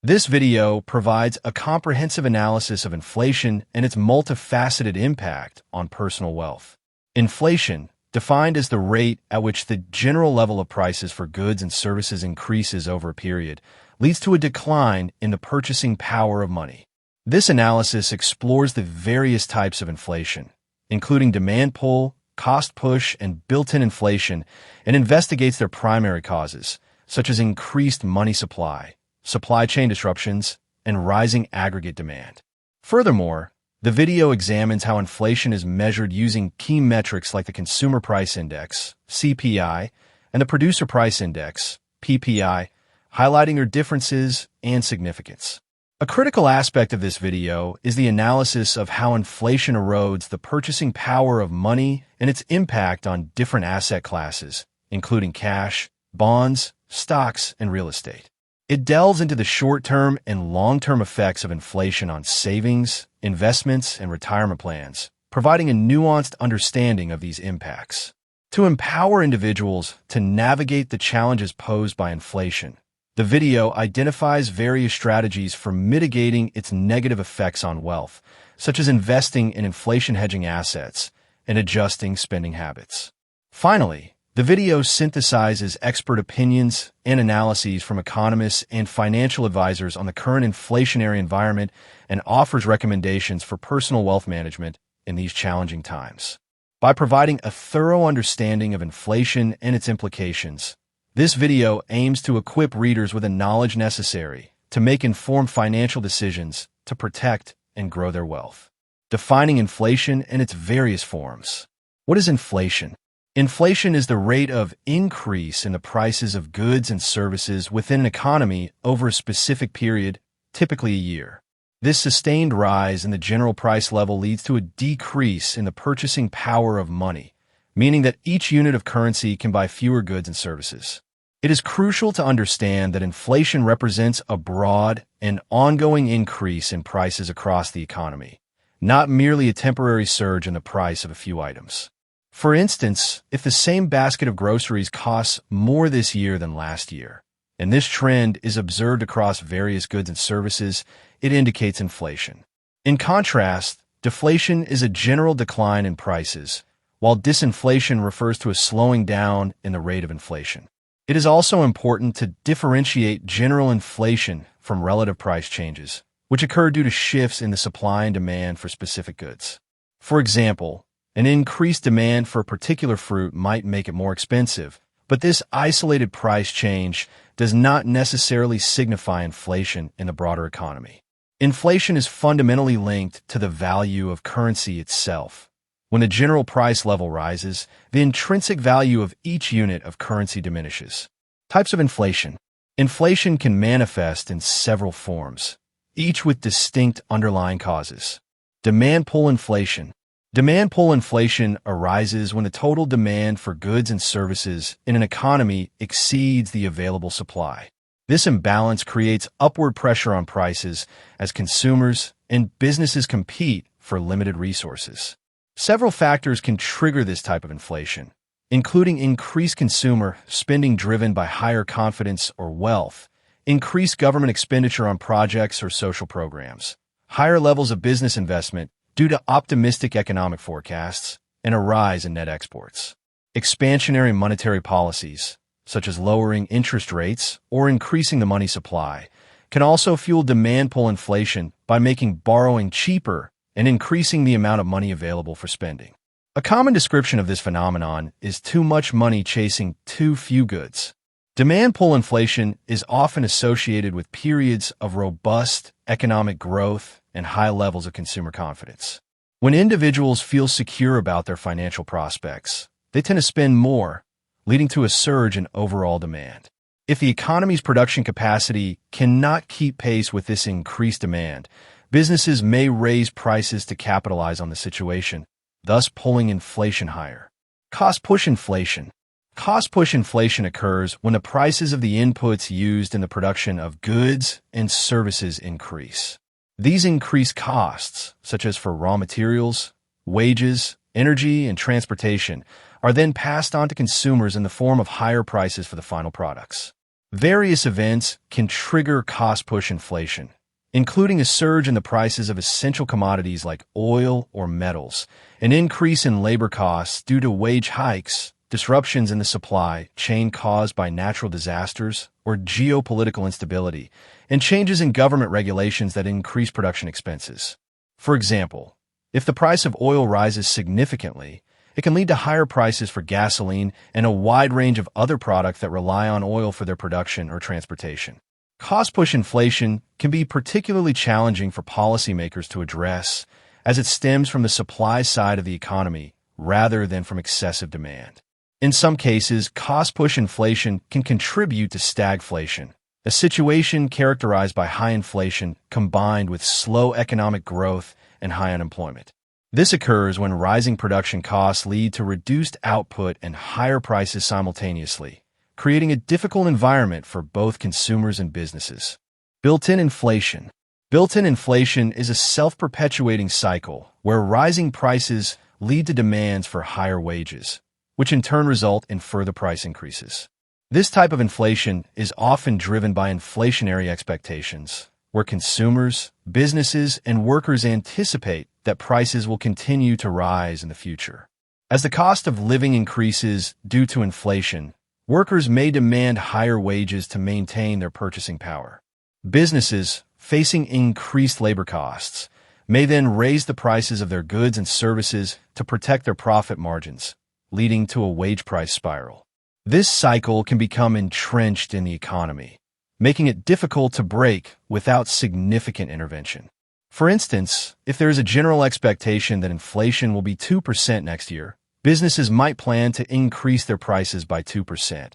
This video provides a comprehensive analysis of inflation and its multifaceted impact on personal wealth. Inflation, defined as the rate at which the general level of prices for goods and services increases over a period, leads to a decline in the purchasing power of money. This analysis explores the various types of inflation, including demand pull, cost push, and built-in inflation, and investigates their primary causes, such as increased money supply, supply chain disruptions, and rising aggregate demand. Furthermore, the video examines how inflation is measured using key metrics like the Consumer Price Index, CPI, and the Producer Price Index, PPI, highlighting their differences and significance. A critical aspect of this video is the analysis of how inflation erodes the purchasing power of money and its impact on different asset classes, including cash, bonds, stocks, and real estate. It delves into the short-term and long-term effects of inflation on savings, investments, and retirement plans, providing a nuanced understanding of these impacts. To empower individuals to navigate the challenges posed by inflation, the video identifies various strategies for mitigating its negative effects on wealth, such as investing in inflation-hedging assets and adjusting spending habits. Finally, the video synthesizes expert opinions and analyses from economists and financial advisors on the current inflationary environment and offers recommendations for personal wealth management in these challenging times. By providing a thorough understanding of inflation and its implications, this video aims to equip readers with the knowledge necessary to make informed financial decisions to protect and grow their wealth. Defining inflation and its various forms. What is inflation? Inflation is the rate of increase in the prices of goods and services within an economy over a specific period, typically a year. This sustained rise in the general price level leads to a decrease in the purchasing power of money, meaning that each unit of currency can buy fewer goods and services. It is crucial to understand that inflation represents a broad and ongoing increase in prices across the economy, not merely a temporary surge in the price of a few items. For instance, if the same basket of groceries costs more this year than last year, and this trend is observed across various goods and services, it indicates inflation. In contrast, deflation is a general decline in prices, while disinflation refers to a slowing down in the rate of inflation. It is also important to differentiate general inflation from relative price changes, which occur due to shifts in the supply and demand for specific goods. For example, an increased demand for a particular fruit might make it more expensive, but this isolated price change does not necessarily signify inflation in the broader economy. Inflation is fundamentally linked to the value of currency itself. When the general price level rises, the intrinsic value of each unit of currency diminishes. Types of inflation. Inflation can manifest in several forms, each with distinct underlying causes. Demand pull inflation. Demand pull inflation arises when the total demand for goods and services in an economy exceeds the available supply. This imbalance creates upward pressure on prices as consumers and businesses compete for limited resources. Several factors can trigger this type of inflation, including increased consumer spending driven by higher confidence or wealth, increased government expenditure on projects or social programs, higher levels of business investment due to optimistic economic forecasts, and a rise in net exports. Expansionary monetary policies, such as lowering interest rates or increasing the money supply, can also fuel demand pull inflation by making borrowing cheaper and increasing the amount of money available for spending. A common description of this phenomenon is too much money chasing too few goods. Demand pull inflation is often associated with periods of robust economic growth and high levels of consumer confidence. When individuals feel secure about their financial prospects, they tend to spend more, leading to a surge in overall demand. If the economy's production capacity cannot keep pace with this increased demand, businesses may raise prices to capitalize on the situation, thus pulling inflation higher. Cost push inflation. Cost push inflation occurs when the prices of the inputs used in the production of goods and services increase. These increased costs, such as for raw materials, wages, energy, and transportation, are then passed on to consumers in the form of higher prices for the final products. Various events can trigger cost-push inflation, including a surge in the prices of essential commodities like oil or metals, an increase in labor costs due to wage hikes, disruptions in the supply chain caused by natural disasters or geopolitical instability, and changes in government regulations that increase production expenses. For example, if the price of oil rises significantly, it can lead to higher prices for gasoline and a wide range of other products that rely on oil for their production or transportation. Cost-push inflation can be particularly challenging for policymakers to address, as it stems from the supply side of the economy rather than from excessive demand. In some cases, cost-push inflation can contribute to stagflation, a situation characterized by high inflation combined with slow economic growth and high unemployment. This occurs when rising production costs lead to reduced output and higher prices simultaneously, creating a difficult environment for both consumers and businesses. Built-in inflation. Built-in inflation is a self-perpetuating cycle where rising prices lead to demands for higher wages, which in turn result in further price increases. This type of inflation is often driven by inflationary expectations, where consumers, businesses, and workers anticipate that prices will continue to rise in the future. As the cost of living increases due to inflation, workers may demand higher wages to maintain their purchasing power. Businesses, facing increased labor costs, may then raise the prices of their goods and services to protect their profit margins, leading to a wage price spiral. This cycle can become entrenched in the economy, making it difficult to break without significant intervention. For instance, if there is a general expectation that inflation will be 2% next year, businesses might plan to increase their prices by 2%,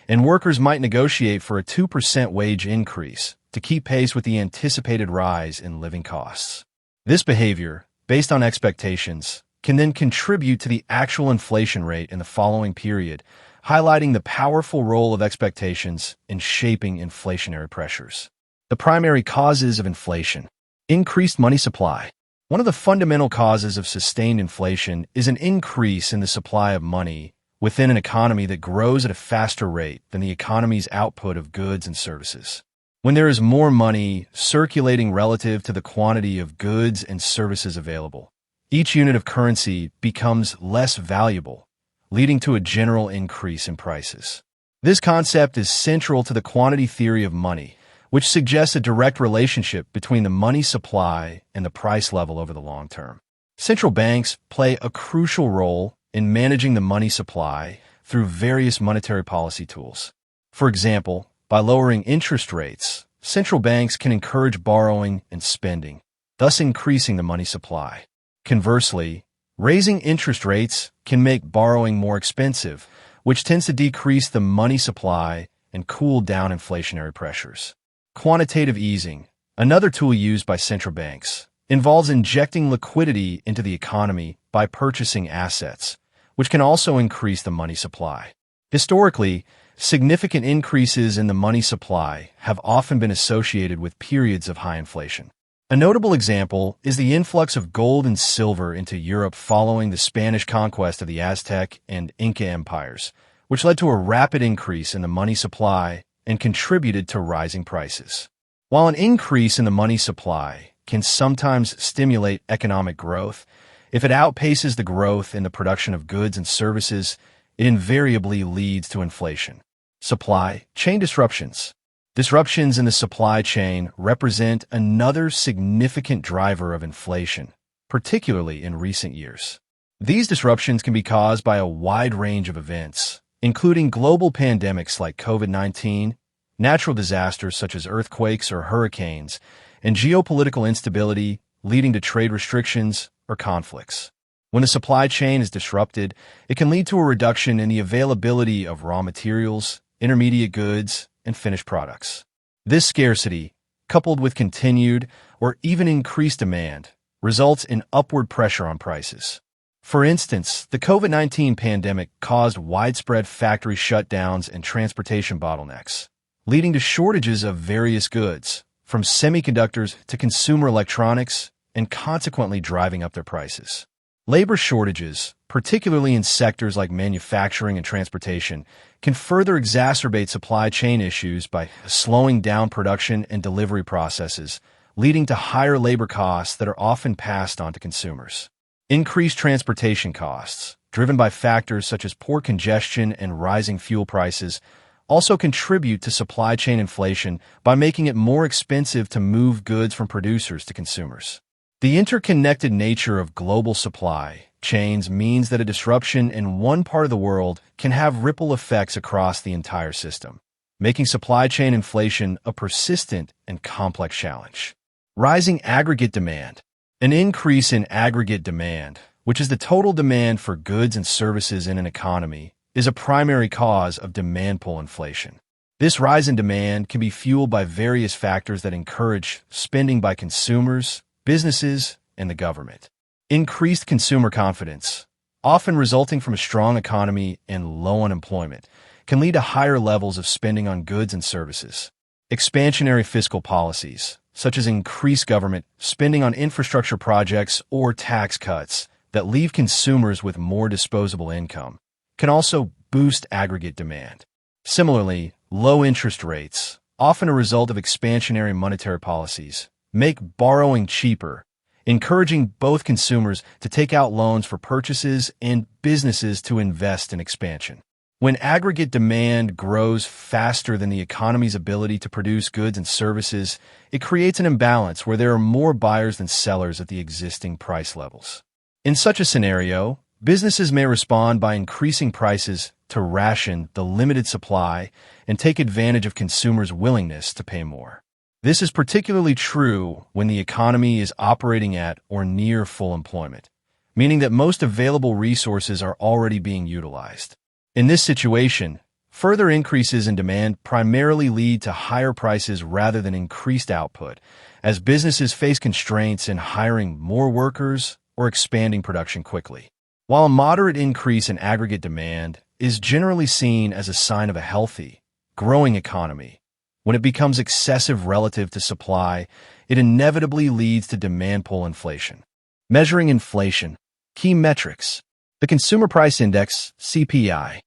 and workers might negotiate for a 2% wage increase to keep pace with the anticipated rise in living costs. This behavior, based on expectations, can then contribute to the actual inflation rate in the following period, highlighting the powerful role of expectations in shaping inflationary pressures. The primary causes of inflation. Increased money supply. One of the fundamental causes of sustained inflation is an increase in the supply of money within an economy that grows at a faster rate than the economy's output of goods and services. When there is more money circulating relative to the quantity of goods and services available, each unit of currency becomes less valuable, leading to a general increase in prices. This concept is central to the quantity theory of money, which suggests a direct relationship between the money supply and the price level over the long term. Central banks play a crucial role in managing the money supply through various monetary policy tools. For example, by lowering interest rates, central banks can encourage borrowing and spending, thus increasing the money supply. Conversely, raising interest rates can make borrowing more expensive, which tends to decrease the money supply and cool down inflationary pressures. Quantitative easing, another tool used by central banks, involves injecting liquidity into the economy by purchasing assets, which can also increase the money supply. Historically, significant increases in the money supply have often been associated with periods of high inflation. A notable example is the influx of gold and silver into Europe following the Spanish conquest of the Aztec and Inca empires, which led to a rapid increase in the money supply and contributed to rising prices. While an increase in the money supply can sometimes stimulate economic growth, if it outpaces the growth in the production of goods and services, it invariably leads to inflation. Supply chain disruptions. Disruptions in the supply chain represent another significant driver of inflation, particularly in recent years. These disruptions can be caused by a wide range of events, including global pandemics like COVID-19, natural disasters such as earthquakes or hurricanes, and geopolitical instability leading to trade restrictions or conflicts. When the supply chain is disrupted, it can lead to a reduction in the availability of raw materials, intermediate goods, and finished products. This scarcity, coupled with continued or even increased demand, results in upward pressure on prices. For instance, the COVID-19 pandemic caused widespread factory shutdowns and transportation bottlenecks, leading to shortages of various goods, from semiconductors to consumer electronics, and consequently driving up their prices. Labor shortages, particularly in sectors like manufacturing and transportation, can further exacerbate supply chain issues by slowing down production and delivery processes, leading to higher labor costs that are often passed on to consumers. Increased transportation costs, driven by factors such as port congestion and rising fuel prices, also contribute to supply chain inflation by making it more expensive to move goods from producers to consumers. The interconnected nature of global supply chains means that a disruption in one part of the world can have ripple effects across the entire system, making supply chain inflation a persistent and complex challenge. Rising aggregate demand. An increase in aggregate demand, which is the total demand for goods and services in an economy, is a primary cause of demand pull inflation. This rise in demand can be fueled by various factors that encourage spending by consumers, businesses, and the government. Increased consumer confidence, often resulting from a strong economy and low unemployment, can lead to higher levels of spending on goods and services. Expansionary fiscal policies, such as increased government spending on infrastructure projects or tax cuts that leave consumers with more disposable income, can also boost aggregate demand. Similarly, low interest rates, often a result of expansionary monetary policies, make borrowing cheaper, encouraging both consumers to take out loans for purchases and businesses to invest in expansion. When aggregate demand grows faster than the economy's ability to produce goods and services, it creates an imbalance where there are more buyers than sellers at the existing price levels. In such a scenario, businesses may respond by increasing prices to ration the limited supply and take advantage of consumers' willingness to pay more. This is particularly true when the economy is operating at or near full employment, meaning that most available resources are already being utilized. In this situation, further increases in demand primarily lead to higher prices rather than increased output, as businesses face constraints in hiring more workers or expanding production quickly. While a moderate increase in aggregate demand is generally seen as a sign of a healthy, growing economy, when it becomes excessive relative to supply, it inevitably leads to demand pull inflation. Measuring inflation. Key metrics. The Consumer Price Index, CPI.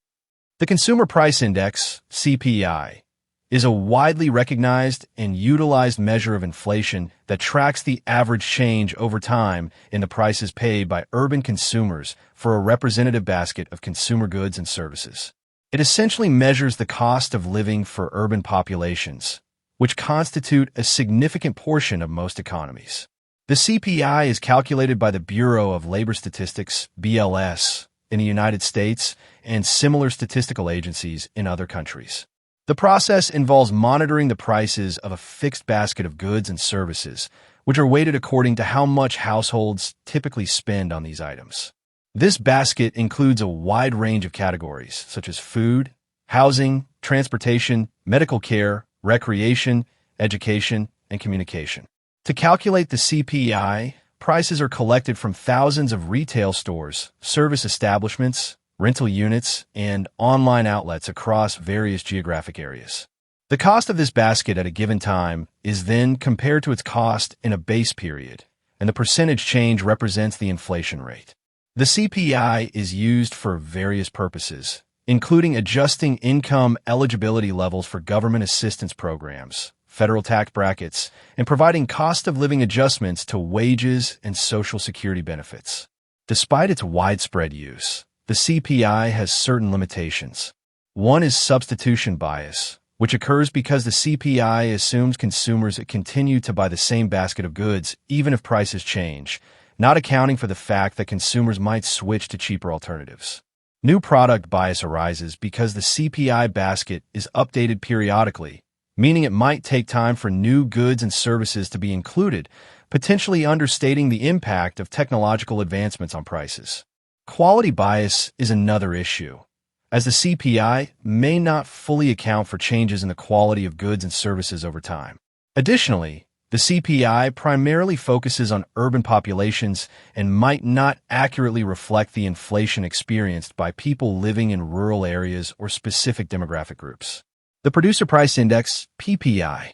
The Consumer Price Index, CPI, is a widely recognized and utilized measure of inflation that tracks the average change over time in the prices paid by urban consumers for a representative basket of consumer goods and services. It essentially measures the cost of living for urban populations, which constitute a significant portion of most economies. The CPI is calculated by the Bureau of Labor Statistics, BLS, in the United States and similar statistical agencies in other countries. The process involves monitoring the prices of a fixed basket of goods and services, which are weighted according to how much households typically spend on these items. This basket includes a wide range of categories, such as food, housing, transportation, medical care, recreation, education, and communication. To calculate the CPI, prices are collected from thousands of retail stores, service establishments, rental units, and online outlets across various geographic areas. The cost of this basket at a given time is then compared to its cost in a base period, and the percentage change represents the inflation rate. The CPI is used for various purposes, including adjusting income eligibility levels for government assistance programs, federal tax brackets, and providing cost of living adjustments to wages and Social Security benefits. Despite its widespread use, the CPI has certain limitations. One is substitution bias, which occurs because the CPI assumes consumers continue to buy the same basket of goods even if prices change, not accounting for the fact that consumers might switch to cheaper alternatives. New product bias arises because the CPI basket is updated periodically, meaning it might take time for new goods and services to be included, potentially understating the impact of technological advancements on prices. Quality bias is another issue, as the CPI may not fully account for changes in the quality of goods and services over time. Additionally, the CPI primarily focuses on urban populations and might not accurately reflect the inflation experienced by people living in rural areas or specific demographic groups. The Producer Price Index, PPI.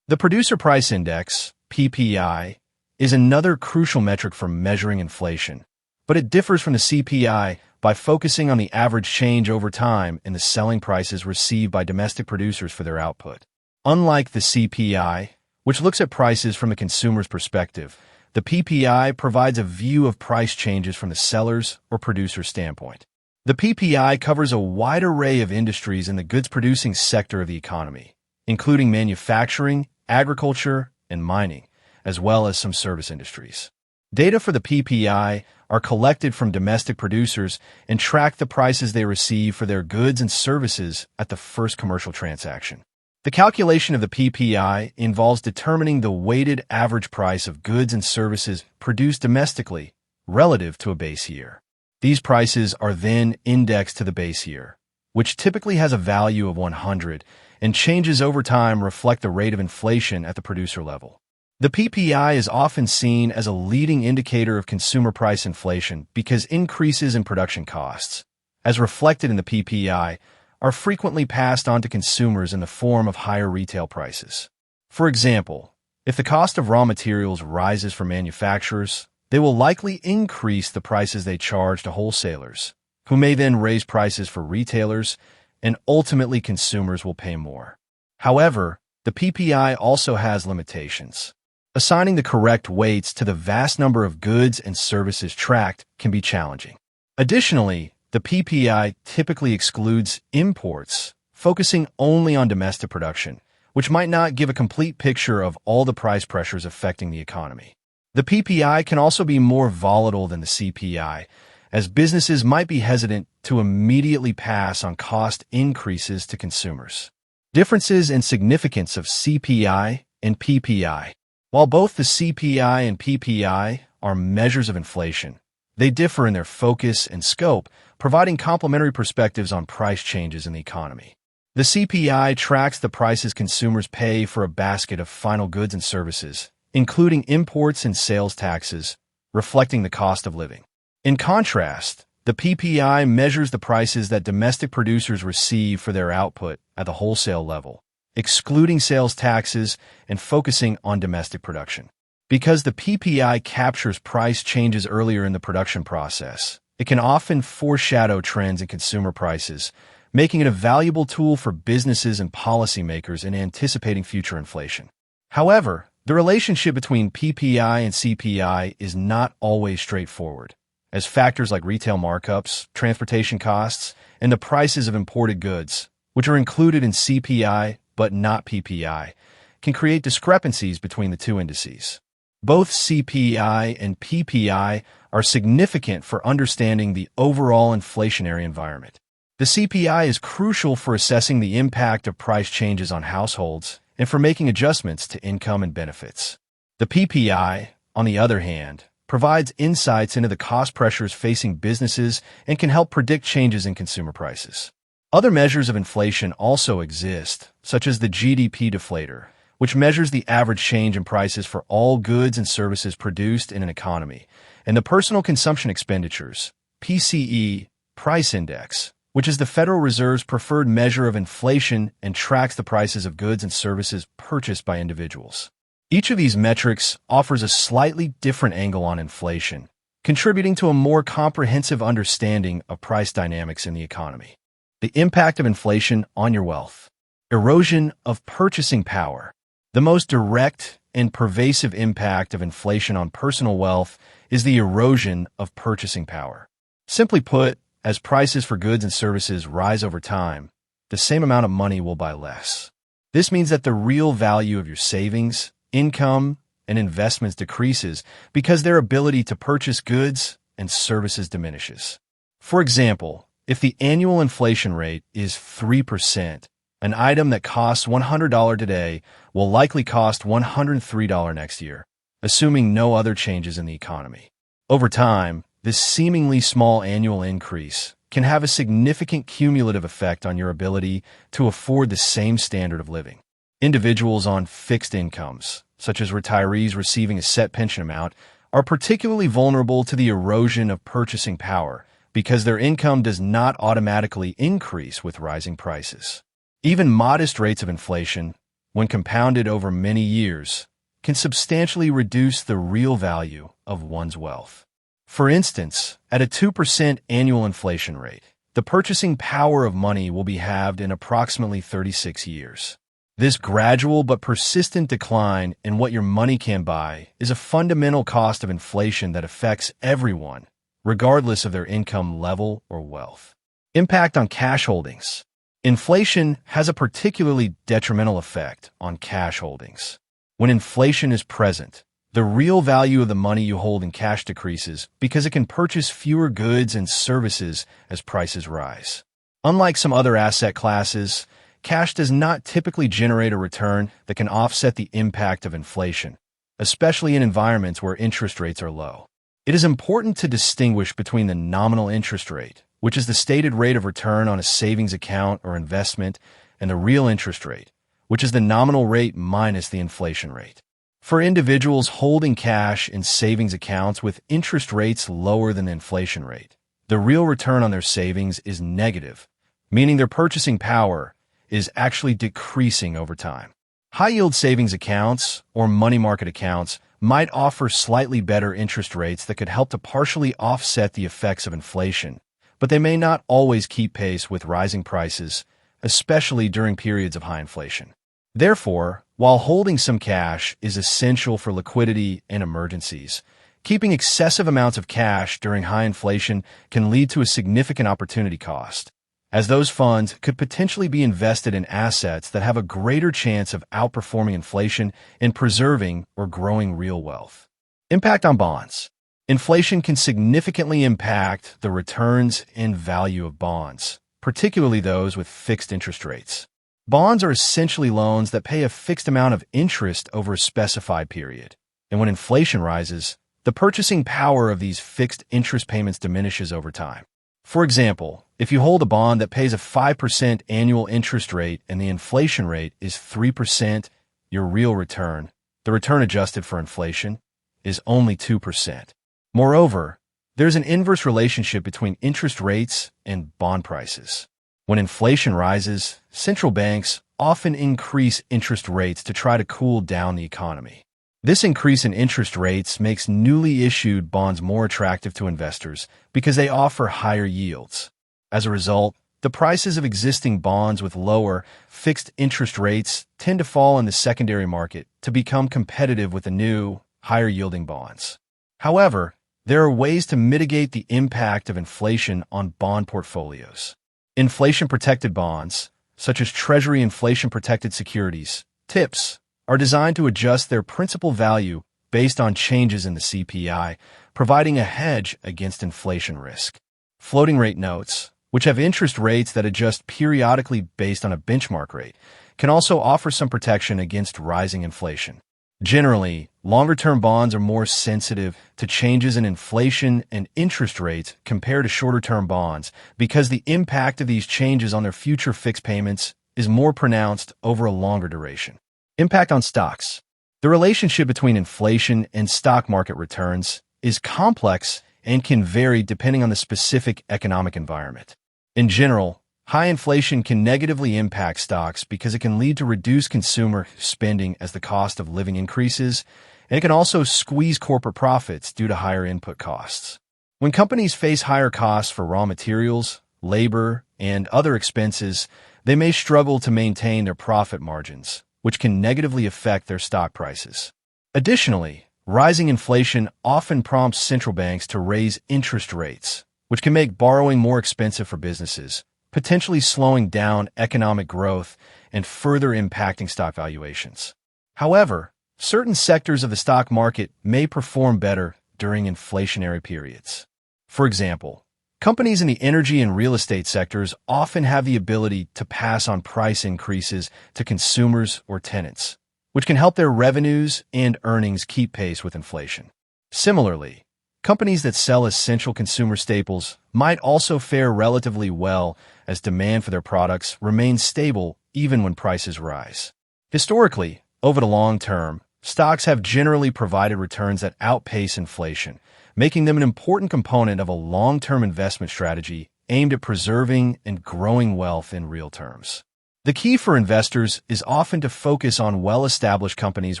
The Producer Price Index, PPI, is another crucial metric for measuring inflation, but it differs from the CPI by focusing on the average change over time in the selling prices received by domestic producers for their output. Unlike the CPI, which looks at prices from the consumer's perspective, the PPI provides a view of price changes from the seller's or producer's standpoint. The PPI covers a wide array of industries in the goods-producing sector of the economy, including manufacturing, agriculture, and mining, as well as some service industries. Data for the PPI are collected from domestic producers and track the prices they receive for their goods and services at the first commercial transaction. The calculation of the PPI involves determining the weighted average price of goods and services produced domestically relative to a base year. These prices are then indexed to the base year, which typically has a value of 100, and changes over time reflect the rate of inflation at the producer level. The PPI is often seen as a leading indicator of consumer price inflation because increases in production costs, as reflected in the PPI, are frequently passed on to consumers in the form of higher retail prices. For example, if the cost of raw materials rises for manufacturers, they will likely increase the prices they charge to wholesalers, who may then raise prices for retailers, and ultimately consumers will pay more. However, the PPI also has limitations. Assigning the correct weights to the vast number of goods and services tracked can be challenging. Additionally, the PPI typically excludes imports, focusing only on domestic production, which might not give a complete picture of all the price pressures affecting the economy. The PPI can also be more volatile than the CPI, as businesses might be hesitant to immediately pass on cost increases to consumers. Differences in significance of CPI and PPI. While both the CPI and PPI are measures of inflation, they differ in their focus and scope, providing complementary perspectives on price changes in the economy. The CPI tracks the prices consumers pay for a basket of final goods and services, including imports and sales taxes, reflecting the cost of living. In contrast, the PPI measures the prices that domestic producers receive for their output at the wholesale level, excluding sales taxes and focusing on domestic production. Because the PPI captures price changes earlier in the production process, it can often foreshadow trends in consumer prices, making it a valuable tool for businesses and policymakers in anticipating future inflation. However, the relationship between PPI and CPI is not always straightforward, as factors like retail markups, transportation costs, and the prices of imported goods, which are included in CPI but not PPI, can create discrepancies between the two indices. Both CPI and PPI are significant for understanding the overall inflationary environment. The CPI is crucial for assessing the impact of price changes on households and for making adjustments to income and benefits. The PPI, on the other hand, provides insights into the cost pressures facing businesses and can help predict changes in consumer prices. Other measures of inflation also exist, such as the GDP deflator, which measures the average change in prices for all goods and services produced in an economy, and the Personal Consumption Expenditures, PCE, price index, which is the Federal Reserve's preferred measure of inflation and tracks the prices of goods and services purchased by individuals. Each of these metrics offers a slightly different angle on inflation, contributing to a more comprehensive understanding of price dynamics in the economy. The impact of inflation on your wealth. Erosion of purchasing power. The most direct and pervasive impact of inflation on personal wealth is the erosion of purchasing power. Simply put, as prices for goods and services rise over time, the same amount of money will buy less. This means that the real value of your savings, income, and investments decreases because their ability to purchase goods and services diminishes. For example, if the annual inflation rate is 3%, an item that costs $100 today will likely cost $103 next year, assuming no other changes in the economy. Over time, this seemingly small annual increase can have a significant cumulative effect on your ability to afford the same standard of living. Individuals on fixed incomes, such as retirees receiving a set pension amount, are particularly vulnerable to the erosion of purchasing power because their income does not automatically increase with rising prices. Even modest rates of inflation, when compounded over many years, can substantially reduce the real value of one's wealth. For instance, at a 2% annual inflation rate, the purchasing power of money will be halved in approximately 36 years. This gradual but persistent decline in what your money can buy is a fundamental cost of inflation that affects everyone, regardless of their income level or wealth. Impact on cash holdings. Inflation has a particularly detrimental effect on cash holdings. When inflation is present, the real value of the money you hold in cash decreases because it can purchase fewer goods and services as prices rise. Unlike some other asset classes, cash does not typically generate a return that can offset the impact of inflation, especially in environments where interest rates are low. It is important to distinguish between the nominal interest rate, which is the stated rate of return on a savings account or investment, and the real interest rate, which is the nominal rate minus the inflation rate. For individuals holding cash in savings accounts with interest rates lower than the inflation rate, the real return on their savings is negative, meaning their purchasing power is actually decreasing over time. High-yield savings accounts or money market accounts might offer slightly better interest rates that could help to partially offset the effects of inflation, but they may not always keep pace with rising prices, especially during periods of high inflation. Therefore, while holding some cash is essential for liquidity and emergencies, keeping excessive amounts of cash during high inflation can lead to a significant opportunity cost, as those funds could potentially be invested in assets that have a greater chance of outperforming inflation and preserving or growing real wealth. Impact on bonds. Inflation can significantly impact the returns and value of bonds, particularly those with fixed interest rates. Bonds are essentially loans that pay a fixed amount of interest over a specified period, and when inflation rises, the purchasing power of these fixed interest payments diminishes over time. For example, if you hold a bond that pays a 5% annual interest rate and the inflation rate is 3%, your real return, the return adjusted for inflation, is only 2%. Moreover, there's an inverse relationship between interest rates and bond prices. When inflation rises, central banks often increase interest rates to try to cool down the economy. This increase in interest rates makes newly issued bonds more attractive to investors because they offer higher yields. As a result, the prices of existing bonds with lower, fixed interest rates tend to fall in the secondary market to become competitive with the new, higher-yielding bonds. However, there are ways to mitigate the impact of inflation on bond portfolios. Inflation-protected bonds, such as Treasury inflation-protected securities, TIPS, are designed to adjust their principal value based on changes in the CPI, providing a hedge against inflation risk. Floating-rate notes, which have interest rates that adjust periodically based on a benchmark rate, can also offer some protection against rising inflation. Generally, longer-term bonds are more sensitive to changes in inflation and interest rates compared to shorter-term bonds because the impact of these changes on their future fixed payments is more pronounced over a longer duration. Impact on stocks. The relationship between inflation and stock market returns is complex and can vary depending on the specific economic environment. In general, high inflation can negatively impact stocks because it can lead to reduced consumer spending as the cost of living increases, and it can also squeeze corporate profits due to higher input costs. When companies face higher costs for raw materials, labor, and other expenses, they may struggle to maintain their profit margins, which can negatively affect their stock prices. Additionally, rising inflation often prompts central banks to raise interest rates, which can make borrowing more expensive for businesses, potentially slowing down economic growth and further impacting stock valuations. However, certain sectors of the stock market may perform better during inflationary periods. For example, companies in the energy and real estate sectors often have the ability to pass on price increases to consumers or tenants, which can help their revenues and earnings keep pace with inflation. Similarly, companies that sell essential consumer staples might also fare relatively well as demand for their products remains stable even when prices rise. Historically, over the long term, stocks have generally provided returns that outpace inflation, making them an important component of a long-term investment strategy aimed at preserving and growing wealth in real terms. The key for investors is often to focus on well-established companies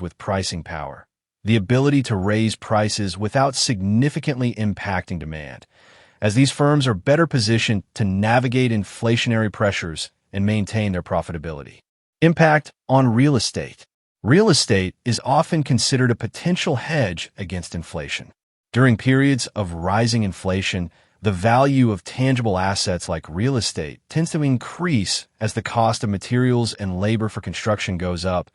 with pricing power, the ability to raise prices without significantly impacting demand, as these firms are better positioned to navigate inflationary pressures and maintain their profitability. Impact on real estate. Real estate is often considered a potential hedge against inflation. During periods of rising inflation, the value of tangible assets like real estate tends to increase as the cost of materials and labor for construction goes up,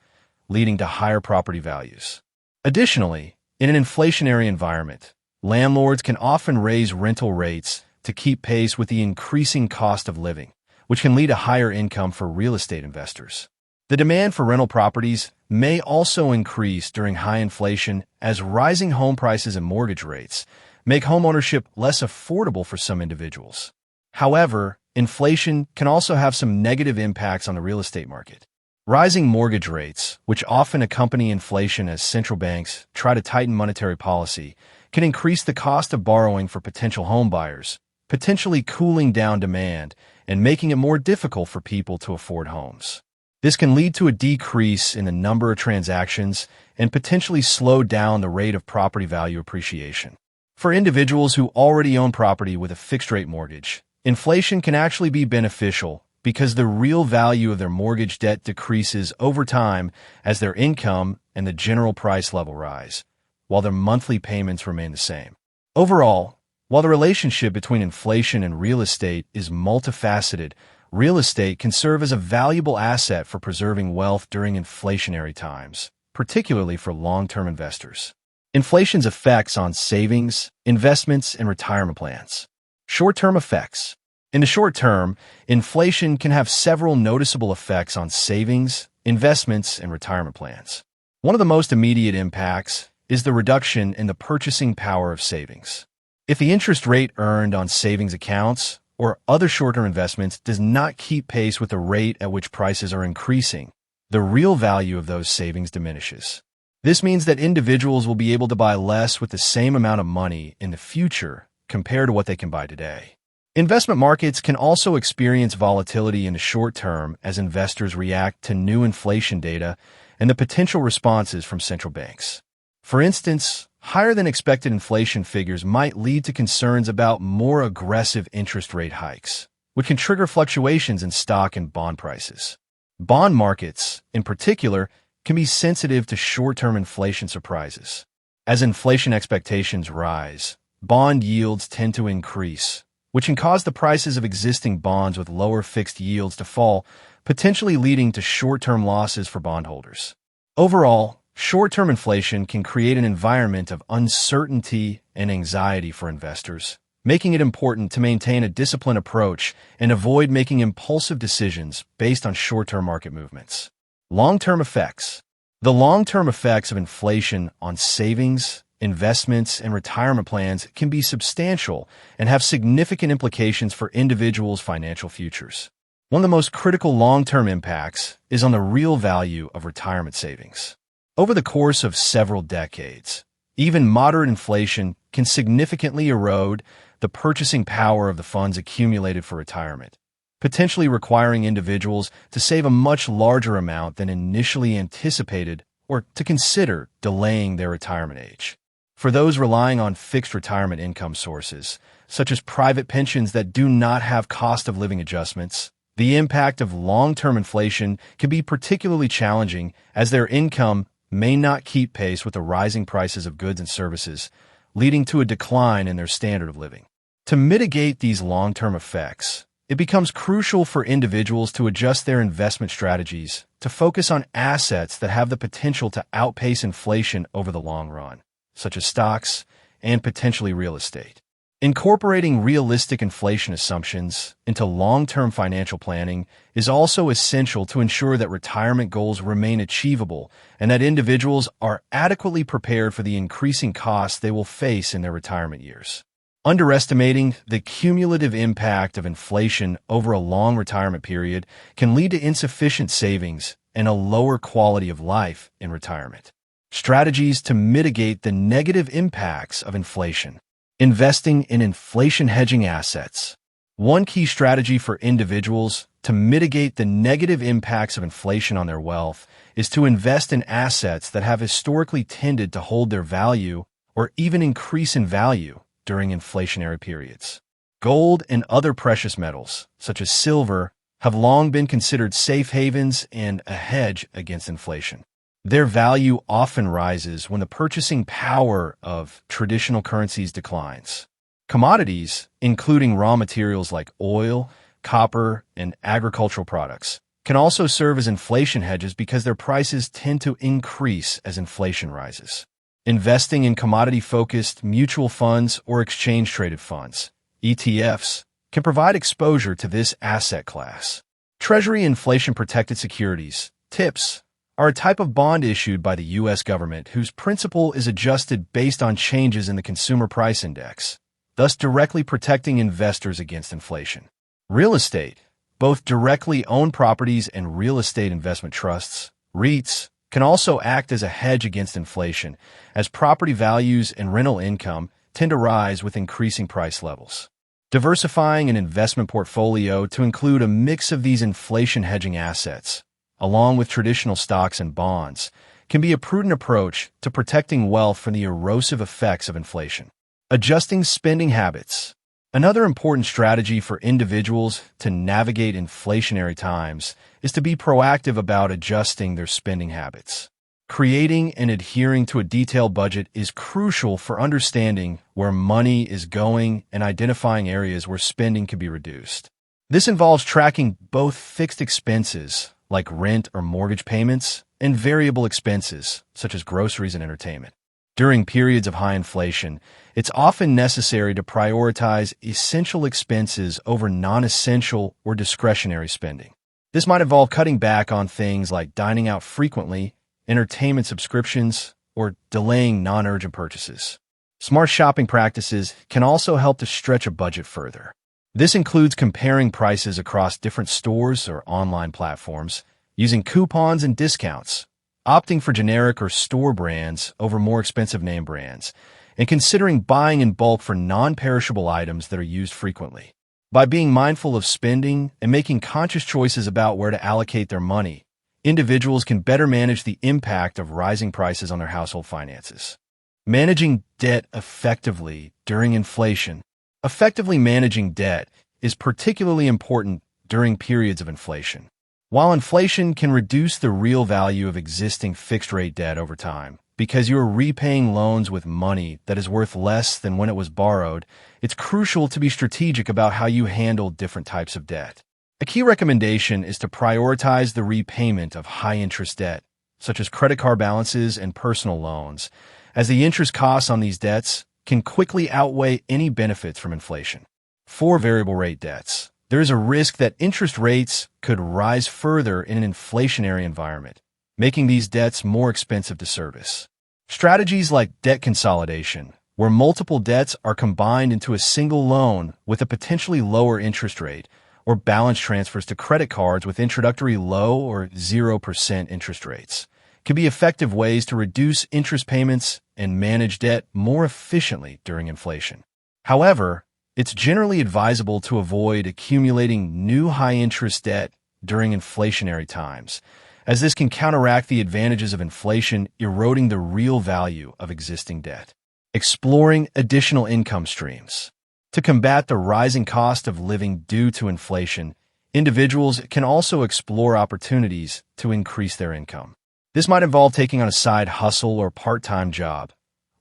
leading to higher property values. Additionally, in an inflationary environment, landlords can often raise rental rates to keep pace with the increasing cost of living, which can lead to higher income for real estate investors. The demand for rental properties may also increase during high inflation as rising home prices and mortgage rates make homeownership less affordable for some individuals. However, inflation can also have some negative impacts on the real estate market. Rising mortgage rates, which often accompany inflation as central banks try to tighten monetary policy, can increase the cost of borrowing for potential home buyers, potentially cooling down demand and making it more difficult for people to afford homes. This can lead to a decrease in the number of transactions and potentially slow down the rate of property value appreciation. For individuals who already own property with a fixed-rate mortgage, inflation can actually be beneficial because the real value of their mortgage debt decreases over time as their income and the general price level rise, while their monthly payments remain the same. Overall, while the relationship between inflation and real estate is multifaceted, real estate can serve as a valuable asset for preserving wealth during inflationary times, particularly for long-term investors. Inflation's effects on savings, investments, and retirement plans. Short-term effects. In the short term, inflation can have several noticeable effects on savings, investments, and retirement plans. One of the most immediate impacts is the reduction in the purchasing power of savings. If the interest rate earned on savings accounts or other short-term investments does not keep pace with the rate at which prices are increasing, the real value of those savings diminishes. This means that individuals will be able to buy less with the same amount of money in the future compared to what they can buy today. Investment markets can also experience volatility in the short term as investors react to new inflation data and the potential responses from central banks. For instance, higher than expected inflation figures might lead to concerns about more aggressive interest rate hikes, which can trigger fluctuations in stock and bond prices. Bond markets, in particular, can be sensitive to short-term inflation surprises. As inflation expectations rise, bond yields tend to increase, which can cause the prices of existing bonds with lower fixed yields to fall, potentially leading to short-term losses for bondholders. Overall, short-term inflation can create an environment of uncertainty and anxiety for investors, making it important to maintain a disciplined approach and avoid making impulsive decisions based on short-term market movements. Long-term effects. The long-term effects of inflation on savings, investments, and retirement plans can be substantial and have significant implications for individuals' financial futures. One of the most critical long-term impacts is on the real value of retirement savings. Over the course of several decades, even moderate inflation can significantly erode the purchasing power of the funds accumulated for retirement, potentially requiring individuals to save a much larger amount than initially anticipated or to consider delaying their retirement age. For those relying on fixed retirement income sources, such as private pensions that do not have cost of living adjustments, the impact of long-term inflation can be particularly challenging as their income may not keep pace with the rising prices of goods and services, leading to a decline in their standard of living. To mitigate these long-term effects, it becomes crucial for individuals to adjust their investment strategies to focus on assets that have the potential to outpace inflation over the long run, such as stocks and potentially real estate. Incorporating realistic inflation assumptions into long-term financial planning is also essential to ensure that retirement goals remain achievable and that individuals are adequately prepared for the increasing costs they will face in their retirement years. Underestimating the cumulative impact of inflation over a long retirement period can lead to insufficient savings and a lower quality of life in retirement. Strategies to mitigate the negative impacts of inflation. Investing in inflation hedging assets. One key strategy for individuals to mitigate the negative impacts of inflation on their wealth is to invest in assets that have historically tended to hold their value or even increase in value during inflationary periods. Gold and other precious metals, such as silver, have long been considered safe havens and a hedge against inflation. Their value often rises when the purchasing power of traditional currencies declines. Commodities, including raw materials like oil, copper, and agricultural products, can also serve as inflation hedges because their prices tend to increase as inflation rises. Investing in commodity-focused mutual funds or exchange-traded funds, ETFs, can provide exposure to this asset class. Treasury inflation-protected securities, TIPS, are a type of bond issued by the U.S. government whose principal is adjusted based on changes in the Consumer Price Index, thus directly protecting investors against inflation. Real estate, both directly owned properties and real estate investment trusts, REITs, can also act as a hedge against inflation, as property values and rental income tend to rise with increasing price levels. Diversifying an investment portfolio to include a mix of these inflation hedging assets, along with traditional stocks and bonds, can be a prudent approach to protecting wealth from the erosive effects of inflation. Adjusting spending habits. Another important strategy for individuals to navigate inflationary times is to be proactive about adjusting their spending habits. Creating and adhering to a detailed budget is crucial for understanding where money is going and identifying areas where spending can be reduced. This involves tracking both fixed expenses, like rent or mortgage payments, and variable expenses, such as groceries and entertainment. During periods of high inflation, it's often necessary to prioritize essential expenses over non-essential or discretionary spending. This might involve cutting back on things like dining out frequently, entertainment subscriptions, or delaying non-urgent purchases. Smart shopping practices can also help to stretch a budget further. This includes comparing prices across different stores or online platforms, using coupons and discounts, opting for generic or store brands over more expensive name brands, and considering buying in bulk for non-perishable items that are used frequently. By being mindful of spending and making conscious choices about where to allocate their money, individuals can better manage the impact of rising prices on their household finances. Managing debt effectively during inflation. Effectively managing debt is particularly important during periods of inflation. While inflation can reduce the real value of existing fixed-rate debt over time, because you are repaying loans with money that is worth less than when it was borrowed, it's crucial to be strategic about how you handle different types of debt. A key recommendation is to prioritize the repayment of high-interest debt, such as credit card balances and personal loans, as the interest costs on these debts can quickly outweigh any benefits from inflation. For variable rate debts, there is a risk that interest rates could rise further in an inflationary environment, making these debts more expensive to service. Strategies like debt consolidation, where multiple debts are combined into a single loan with a potentially lower interest rate, or balance transfers to credit cards with introductory low or 0% interest rates, can be effective ways to reduce interest payments and manage debt more efficiently during inflation. However, it's generally advisable to avoid accumulating new high-interest debt during inflationary times, as this can counteract the advantages of inflation eroding the real value of existing debt. Exploring additional income streams. To combat the rising cost of living due to inflation, individuals can also explore opportunities to increase their income. This might involve taking on a side hustle or part-time job,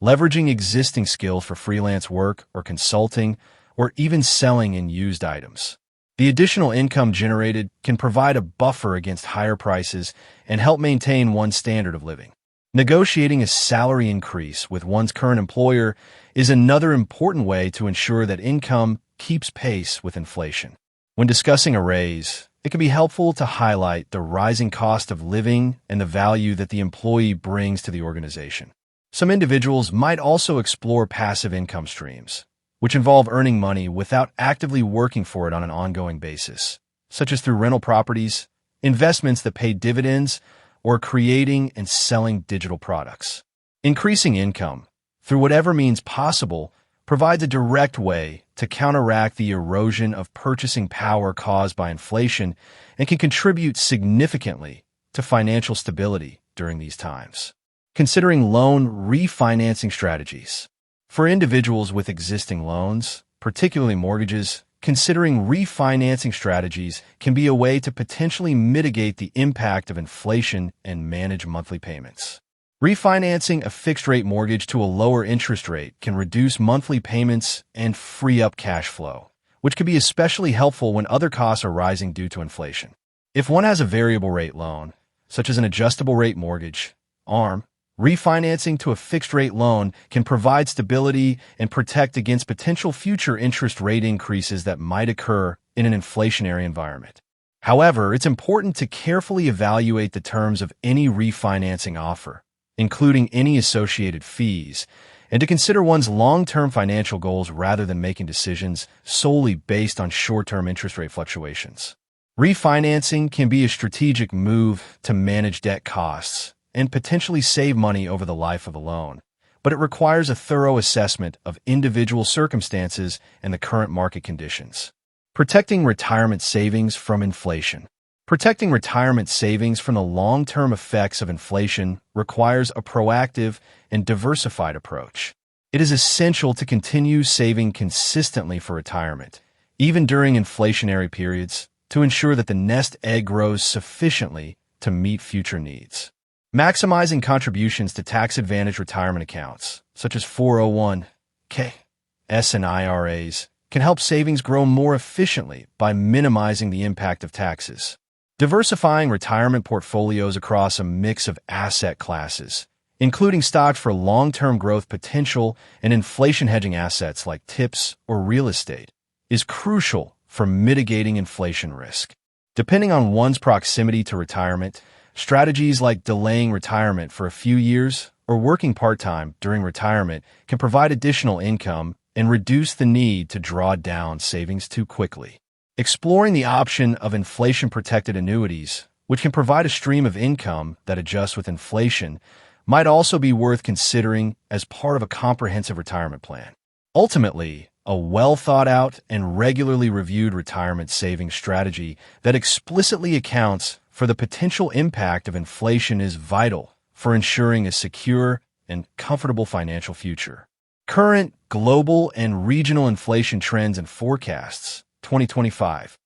leveraging existing skills for freelance work or consulting, or even selling in used items. The additional income generated can provide a buffer against higher prices and help maintain one's standard of living. Negotiating a salary increase with one's current employer is another important way to ensure that income keeps pace with inflation. When discussing a raise, it can be helpful to highlight the rising cost of living and the value that the employee brings to the organization. Some individuals might also explore passive income streams, which involve earning money without actively working for it on an ongoing basis, such as through rental properties, investments that pay dividends, or creating and selling digital products. Increasing income, through whatever means possible, provides a direct way to counteract the erosion of purchasing power caused by inflation and can contribute significantly to financial stability during these times. Considering loan refinancing strategies. For individuals with existing loans, particularly mortgages, considering refinancing strategies can be a way to potentially mitigate the impact of inflation and manage monthly payments. Refinancing a fixed-rate mortgage to a lower interest rate can reduce monthly payments and free up cash flow, which can be especially helpful when other costs are rising due to inflation. If one has a variable-rate loan, such as an adjustable-rate mortgage, ARM, refinancing to a fixed-rate loan can provide stability and protect against potential future interest rate increases that might occur in an inflationary environment. However, it's important to carefully evaluate the terms of any refinancing offer, including any associated fees, and to consider one's long-term financial goals rather than making decisions solely based on short-term interest rate fluctuations. Refinancing can be a strategic move to manage debt costs and potentially save money over the life of a loan, but it requires a thorough assessment of individual circumstances and the current market conditions. Protecting retirement savings from inflation. Protecting retirement savings from the long-term effects of inflation requires a proactive and diversified approach. It is essential to continue saving consistently for retirement, even during inflationary periods, to ensure that the nest egg grows sufficiently to meet future needs. Maximizing contributions to tax-advantaged retirement accounts, such as 401(k), and IRAs, can help savings grow more efficiently by minimizing the impact of taxes. Diversifying retirement portfolios across a mix of asset classes, including stocks for long-term growth potential and inflation-hedging assets like TIPS or real estate, is crucial for mitigating inflation risk. Depending on one's proximity to retirement, strategies like delaying retirement for a few years or working part-time during retirement can provide additional income and reduce the need to draw down savings too quickly. Exploring the option of inflation-protected annuities, which can provide a stream of income that adjusts with inflation, might also be worth considering as part of a comprehensive retirement plan. Ultimately, a well-thought-out and regularly reviewed retirement savings strategy that explicitly accounts for the potential impact of inflation is vital for ensuring a secure and comfortable financial future. Current global and regional inflation trends and forecasts, 2025.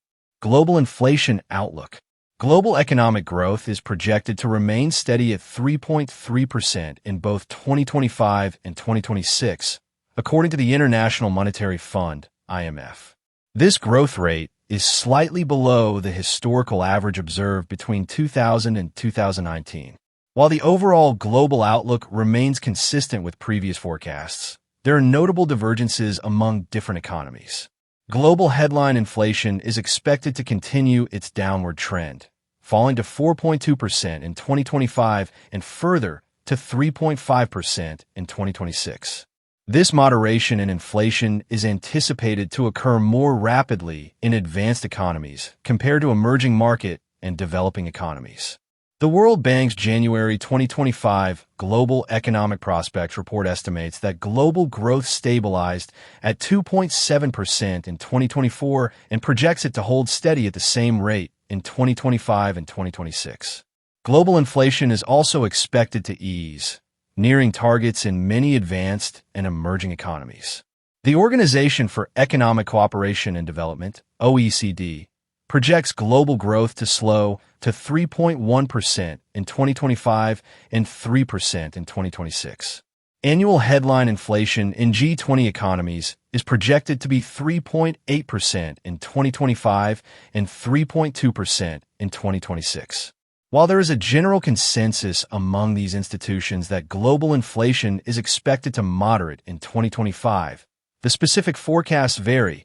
Global inflation outlook. Global economic growth is projected to remain steady at 3.3% in both 2025 and 2026, according to the International Monetary Fund, IMF. This growth rate is slightly below the historical average observed between 2000 and 2019. While the overall global outlook remains consistent with previous forecasts, there are notable divergences among different economies. Global headline inflation is expected to continue its downward trend, falling to 4.2% in 2025 and further to 3.5% in 2026. This moderation in inflation is anticipated to occur more rapidly in advanced economies compared to emerging market and developing economies. The World Bank's January 2025 Global Economic Prospects Report estimates that global growth stabilized at 2.7% in 2024 and projects it to hold steady at the same rate in 2025 and 2026. Global inflation is also expected to ease, nearing targets in many advanced and emerging economies. The Organization for Economic Cooperation and Development, OECD, projects global growth to slow to 3.1% in 2025 and 3% in 2026. Annual headline inflation in G20 economies is projected to be 3.8% in 2025 and 3.2% in 2026. While there is a general consensus among these institutions that global inflation is expected to moderate in 2025, the specific forecasts vary,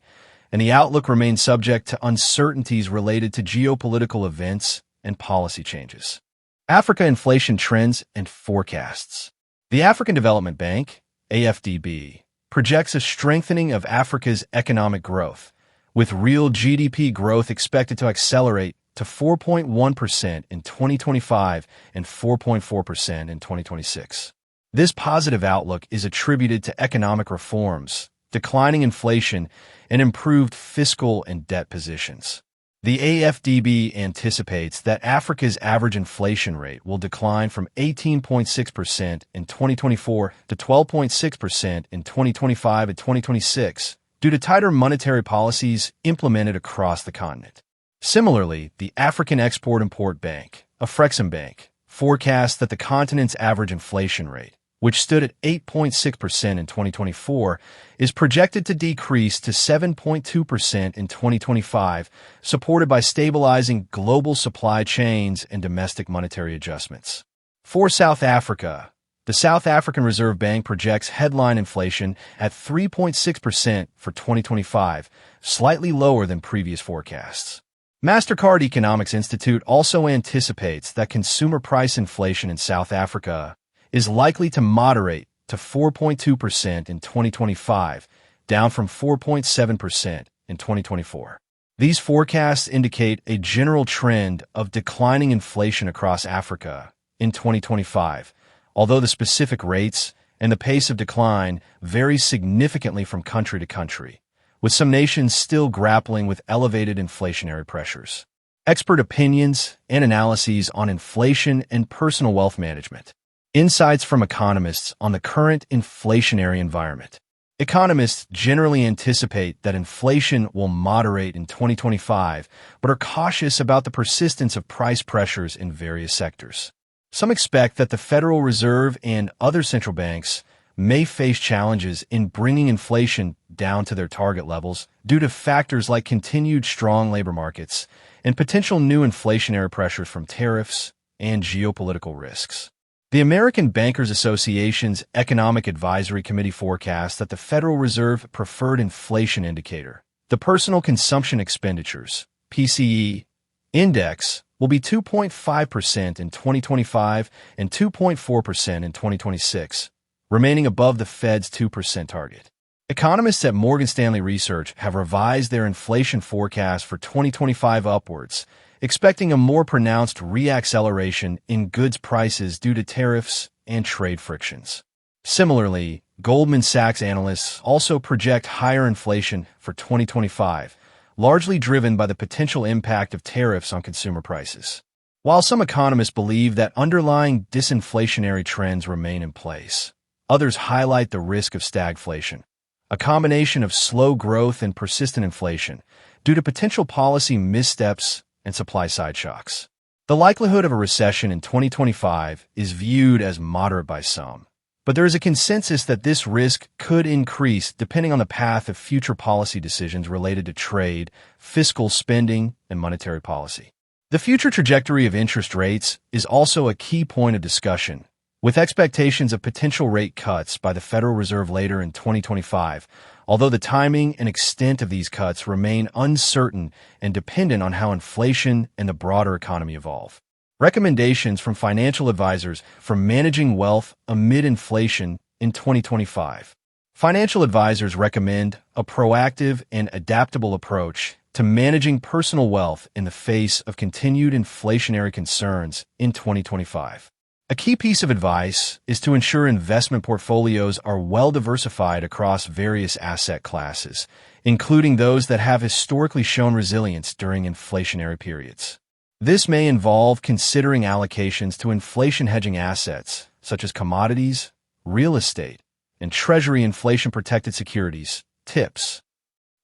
and the outlook remains subject to uncertainties related to geopolitical events and policy changes. Africa inflation trends and forecasts. The African Development Bank, AFDB, projects a strengthening of Africa's economic growth, with real GDP growth expected to accelerate to 4.1% in 2025 and 4.4% in 2026. This positive outlook is attributed to economic reforms, declining inflation, and improved fiscal and debt positions. The AFDB anticipates that Africa's average inflation rate will decline from 18.6% in 2024 to 12.6% in 2025 and 2026 due to tighter monetary policies implemented across the continent. Similarly, the African Export-Import Bank, Afreximbank, forecasts that the continent's average inflation rate, which stood at 8.6% in 2024, is projected to decrease to 7.2% in 2025, supported by stabilizing global supply chains and domestic monetary adjustments. For South Africa, the South African Reserve Bank projects headline inflation at 3.6% for 2025, slightly lower than previous forecasts. Mastercard Economics Institute also anticipates that consumer price inflation in South Africa is likely to moderate to 4.2% in 2025, down from 4.7% in 2024. These forecasts indicate a general trend of declining inflation across Africa in 2025, although the specific rates and the pace of decline vary significantly from country to country, with some nations still grappling with elevated inflationary pressures. Expert opinions and analyses on inflation and personal wealth management. Insights from economists on the current inflationary environment. Economists generally anticipate that inflation will moderate in 2025, but are cautious about the persistence of price pressures in various sectors. Some expect that the Federal Reserve and other central banks may face challenges in bringing inflation down to their target levels due to factors like continued strong labor markets and potential new inflationary pressures from tariffs and geopolitical risks. The American Bankers Association's Economic Advisory Committee forecasts that the Federal Reserve Preferred Inflation Indicator, the Personal Consumption Expenditures, PCE, index, will be 2.5% in 2025 and 2.4% in 2026, remaining above the Fed's 2% target. Economists at Morgan Stanley Research have revised their inflation forecast for 2025 upwards, expecting a more pronounced reacceleration in goods prices due to tariffs and trade frictions. Similarly, Goldman Sachs analysts also project higher inflation for 2025, largely driven by the potential impact of tariffs on consumer prices. While some economists believe that underlying disinflationary trends remain in place, others highlight the risk of stagflation, a combination of slow growth and persistent inflation due to potential policy missteps and supply-side shocks. The likelihood of a recession in 2025 is viewed as moderate by some, but there is a consensus that this risk could increase depending on the path of future policy decisions related to trade, fiscal spending, and monetary policy. The future trajectory of interest rates is also a key point of discussion, with expectations of potential rate cuts by the Federal Reserve later in 2025, although the timing and extent of these cuts remain uncertain and dependent on how inflation and the broader economy evolve. Recommendations from financial advisors for managing wealth amid inflation in 2025. Financial advisors recommend a proactive and adaptable approach to managing personal wealth in the face of continued inflationary concerns in 2025. A key piece of advice is to ensure investment portfolios are well diversified across various asset classes, including those that have historically shown resilience during inflationary periods. This may involve considering allocations to inflation hedging assets, such as commodities, real estate, and Treasury inflation-protected securities, TIPS.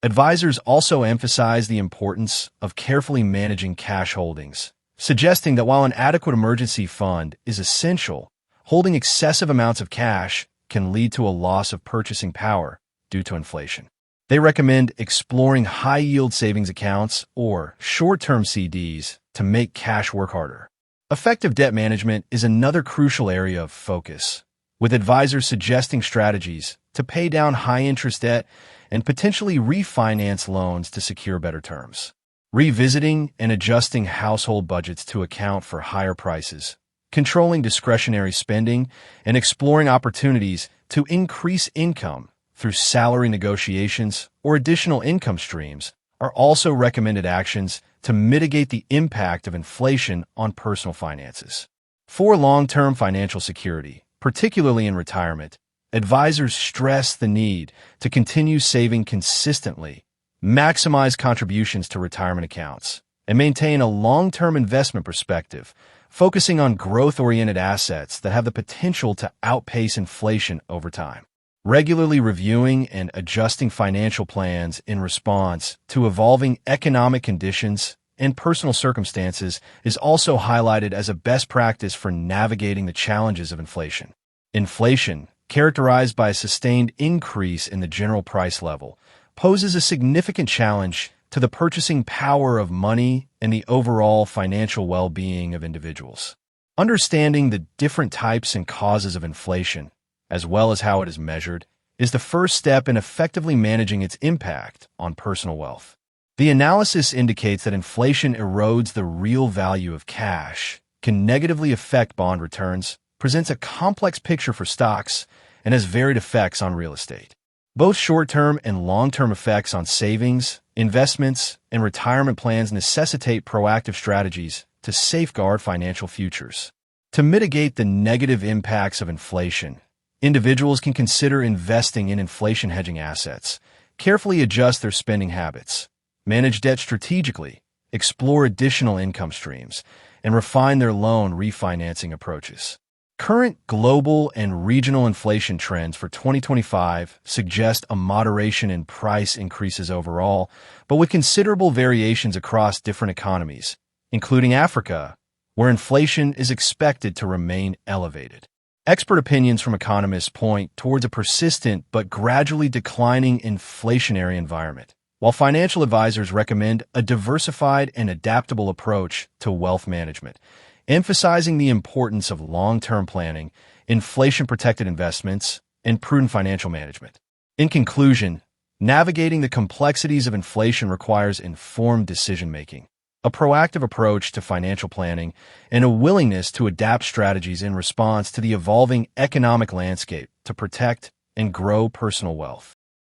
Advisors also emphasize the importance of carefully managing cash holdings, suggesting that while an adequate emergency fund is essential, holding excessive amounts of cash can lead to a loss of purchasing power due to inflation. They recommend exploring high-yield savings accounts or short-term CDs to make cash work harder. Effective debt management is another crucial area of focus, with advisors suggesting strategies to pay down high-interest debt and potentially refinance loans to secure better terms. Revisiting and adjusting household budgets to account for higher prices, controlling discretionary spending, and exploring opportunities to increase income through salary negotiations or additional income streams are also recommended actions to mitigate the impact of inflation on personal finances. For long-term financial security, particularly in retirement, advisors stress the need to continue saving consistently, maximize contributions to retirement accounts, and maintain a long-term investment perspective, focusing on growth-oriented assets that have the potential to outpace inflation over time. Regularly reviewing and adjusting financial plans in response to evolving economic conditions and personal circumstances is also highlighted as a best practice for navigating the challenges of inflation. Inflation, characterized by a sustained increase in the general price level, poses a significant challenge to the purchasing power of money and the overall financial well-being of individuals. Understanding the different types and causes of inflation, as well as how it is measured, is the first step in effectively managing its impact on personal wealth. The analysis indicates that inflation erodes the real value of cash, can negatively affect bond returns, presents a complex picture for stocks, and has varied effects on real estate. Both short-term and long-term effects on savings, investments, and retirement plans necessitate proactive strategies to safeguard financial futures. To mitigate the negative impacts of inflation, individuals can consider investing in inflation hedging assets, carefully adjust their spending habits, manage debt strategically, explore additional income streams, and refine their loan refinancing approaches. Current global and regional inflation trends for 2025 suggest a moderation in price increases overall, but with considerable variations across different economies, including Africa, where inflation is expected to remain elevated. Expert opinions from economists point towards a persistent but gradually declining inflationary environment, while financial advisors recommend a diversified and adaptable approach to wealth management, emphasizing the importance of long-term planning, inflation-protected investments, and prudent financial management. In conclusion, navigating the complexities of inflation requires informed decision-making, a proactive approach to financial planning, and a willingness to adapt strategies in response to the evolving economic landscape to protect and grow personal wealth.